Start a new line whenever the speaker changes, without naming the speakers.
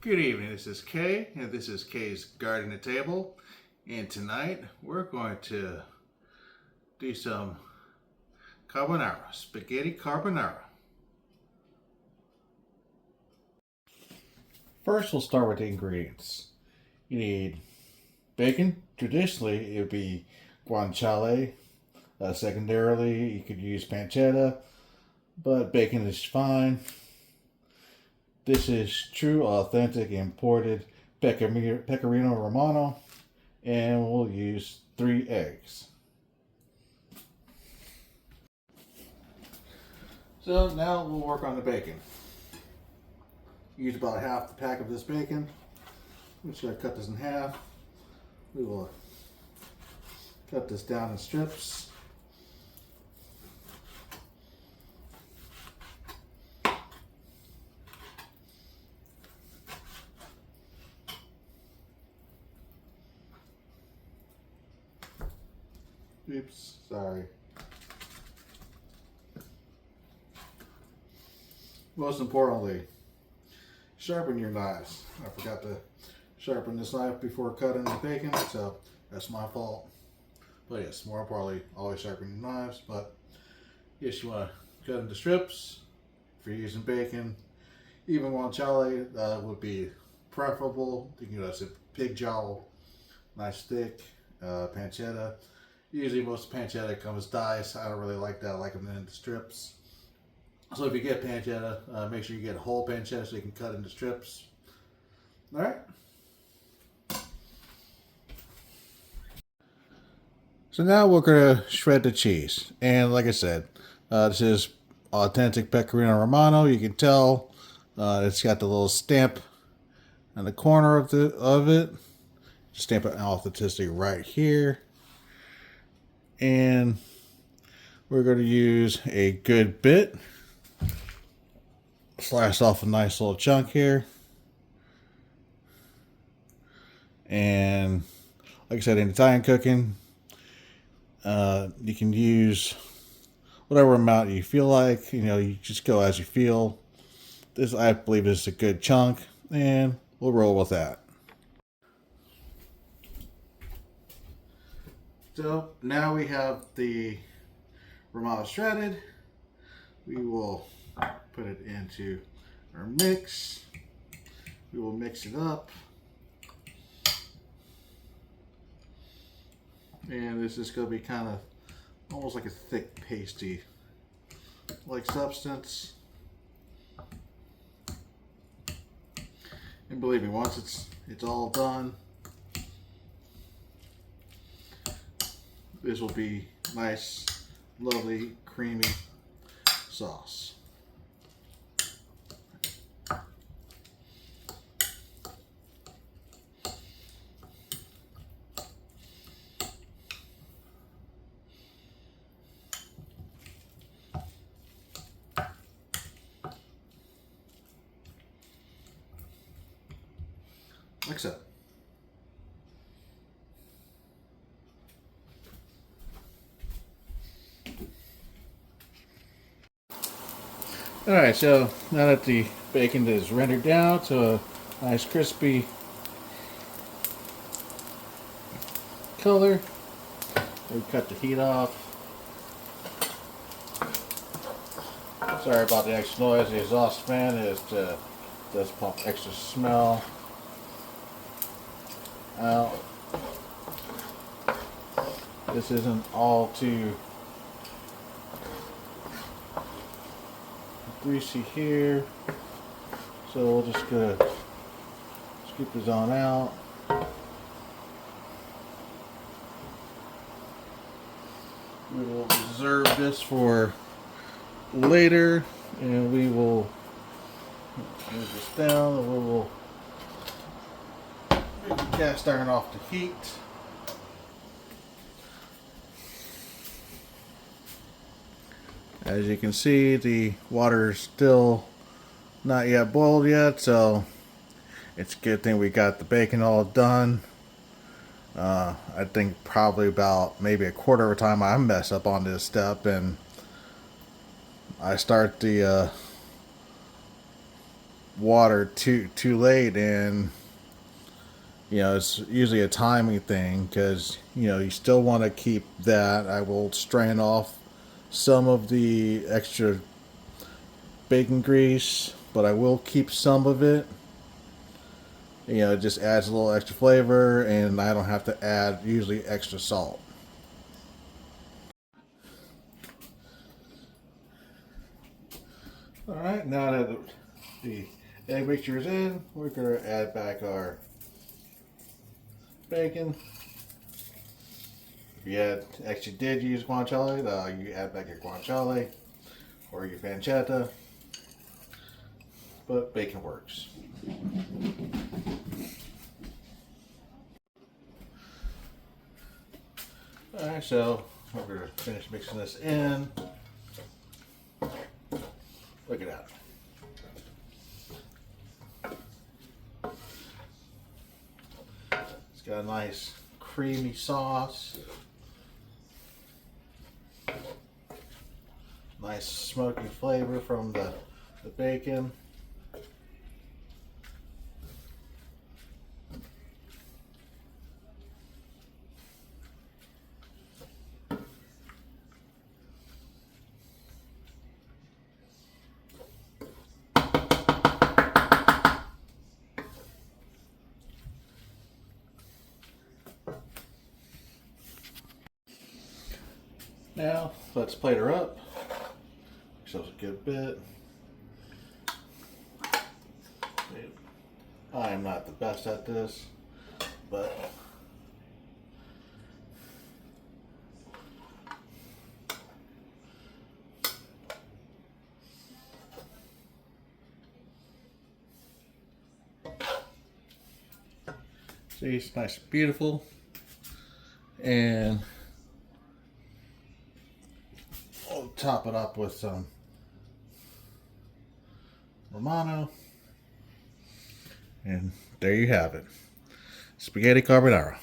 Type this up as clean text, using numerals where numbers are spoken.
Good evening, this is Kay, and this is Kay's Garden to Table. And tonight we're going to do some carbonara, spaghetti carbonara. First, we'll start with the ingredients. You need bacon. Traditionally, it would be guanciale. Secondarily, you could use pancetta, but bacon is fine. This is true, authentic, imported Pecorino Romano, and we'll use 3 eggs. So now we'll work on the bacon. Use about half the pack of this bacon. I'm just going to cut this in half. We will cut this down in strips. Oops, sorry. Most importantly, sharpen your knives. I forgot to sharpen this knife before cutting the bacon, so that's my fault. But yes, more importantly, always sharpen your knives. But yes, you want to cut into strips. If you're using bacon, even guanciale would be preferable. You can use a pig jowl, nice thick, pancetta. Usually most pancetta comes diced. I don't really like that. I like them into strips. So if you get pancetta, make sure you get a whole pancetta so you can cut into strips. Alright. So now we're going to shred the cheese. And like I said, this is authentic Pecorino Romano. You can tell it's got the little stamp on the corner of it. Stamp of authenticity right here. And we're going to use a good bit. Slice off a nice little chunk here. And like I said, in Italian cooking, you can use whatever amount you feel like. You know, you just go as you feel. This, I believe, is a good chunk, and we'll roll with that. So now we have the Romano shredded. We will put it into our mix. We will mix it up. And this is going to be kind of almost like a thick pasty like substance. And believe me, once it's all done, this will be nice, lovely, creamy sauce. Like so. Alright, so now that the bacon is rendered down to a nice crispy color, we cut the heat off. Sorry about the extra noise. The exhaust fan does pump extra smell out. This isn't all too greasy here, so we'll just go scoop this on out. We will reserve this for later, and we will move this down, and we will make the cast iron off the heat. As you can see, the water is still not yet boiled yet, so it's a good thing we got the bacon all done. I think probably about maybe a quarter of a time I mess up on this step, and I start the water too late, and it's usually a timing thing because you still want to keep that. I will strain off some of the extra bacon grease, but I will keep some of it. It just adds a little extra flavor, and I don't have to add usually extra salt. All right, now that the egg mixture is in, we're going to add back our bacon. If you actually did use guanciale, you add back your guanciale or your pancetta, but bacon works. Alright, so we're going to finish mixing this in. Look at that. It's got a nice creamy sauce. Nice smoky flavor from the bacon. Now let's plate her up. Shows a good bit. I am not the best at this, but see, it's nice and beautiful. And I'll top it up with some Romano. And there you have it. Spaghetti carbonara.